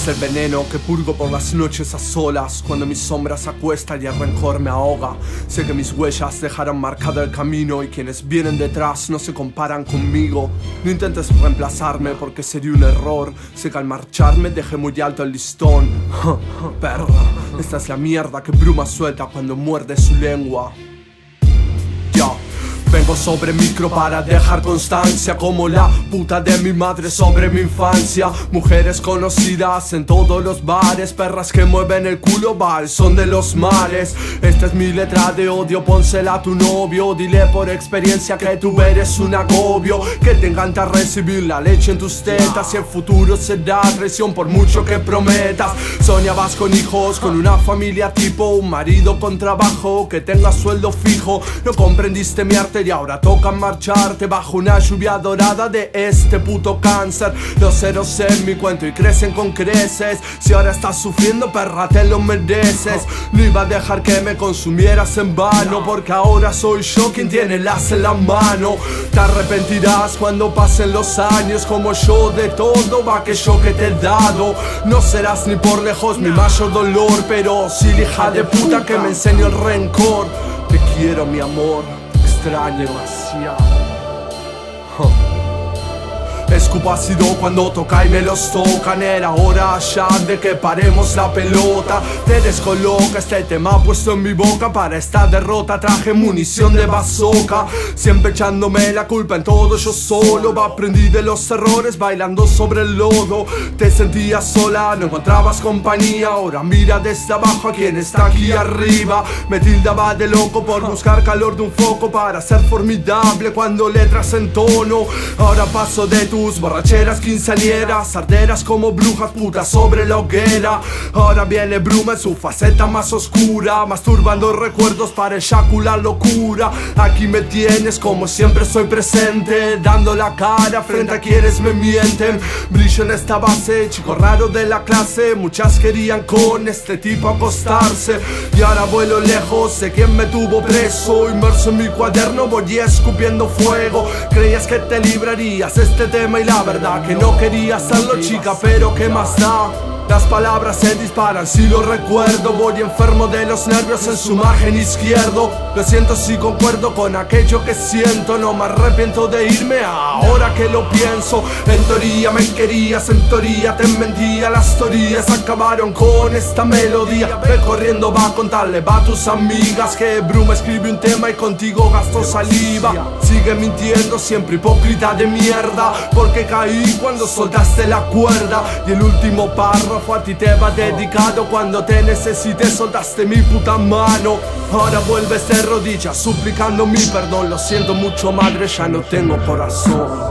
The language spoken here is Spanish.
el veneno que purgo por las noches a solas, cuando mi sombra se acuesta y el rencor me ahoga. Sé que mis huellas dejarán marcado el camino y quienes vienen detrás no se comparan conmigo. No intentes reemplazarme porque sería un error. Sé que al marcharme dejé muy alto el listón. Perra, esta es la mierda que Bruma suelta cuando muerde su lengua. Vengo sobre micro para dejar constancia, como la puta de mi madre sobre mi infancia. Mujeres conocidas en todos los bares, perras que mueven el culo, va el son de los mares. Esta es mi letra de odio, pónsela a tu novio. Dile por experiencia que tú eres un agobio, que te encanta recibir la leche en tus tetas y el futuro será traición por mucho que prometas. Soñabas con hijos, con una familia tipo, un marido con trabajo, que tenga sueldo fijo. No comprendiste mi arte y ahora toca marcharte bajo una lluvia dorada de este puto cáncer. Los ceros en mi cuento y crecen con creces. Si ahora estás sufriendo, perra, te lo mereces. No iba a dejar que me consumieras en vano, porque ahora soy yo quien tiene el as en la mano. Te arrepentirás cuando pasen los años, como yo de todo aquello que te he dado. No serás ni por lejos mi mayor dolor, pero sí la hija de puta que me enseñó el rencor. Te quiero, mi amor, extraño demasiado. Escupo ácido cuando toca y me los tocan. Era hora ya de que paremos la pelota. Te descoloca este tema puesto en mi boca. Para esta derrota traje munición de bazooka, siempre echándome la culpa en todo yo solo. Aprendí de los errores bailando sobre el lodo. Te sentías sola, no encontrabas compañía. Ahora mira desde abajo a quien está aquí arriba. Me tildaba de loco por buscar calor de un foco, para ser formidable cuando letras en tono. Ahora paso de tus borracheras quinceañeras, arderas como brujas putas sobre la hoguera. Ahora viene Bruma en su faceta más oscura, masturbando recuerdos para eyacular locura. Aquí me tienes como siempre soy presente, dando la cara frente a quienes me mienten. Brillo en esta base, chico raro de la clase. Muchas querían con este tipo acostarse, y ahora vuelo lejos, sé quién me tuvo preso. Inmerso en mi cuaderno voy escupiendo fuego. Creías que te librarías este tema y la verdad que no quería hacerlo, chica, pero ¿qué más da? Las palabras se disparan si lo recuerdo. Voy enfermo de los nervios en su margen izquierdo. Lo siento si concuerdo con aquello que siento. No me arrepiento de irme ahora que lo pienso. En teoría me querías, en teoría te mentía. Las teorías acabaron con esta melodía. Ve corriendo, va a contarle, va a tus amigas que Bruma escribe un tema y contigo gastó saliva. Sigue mintiendo, siempre hipócrita de mierda, porque caí cuando soltaste la cuerda. Y el último párrafo a ti te va dedicado. Cuando te necesité soltaste mi puta mano. Ahora vuelves de rodillas suplicando mi perdón. Lo siento mucho, madre, ya no tengo corazón.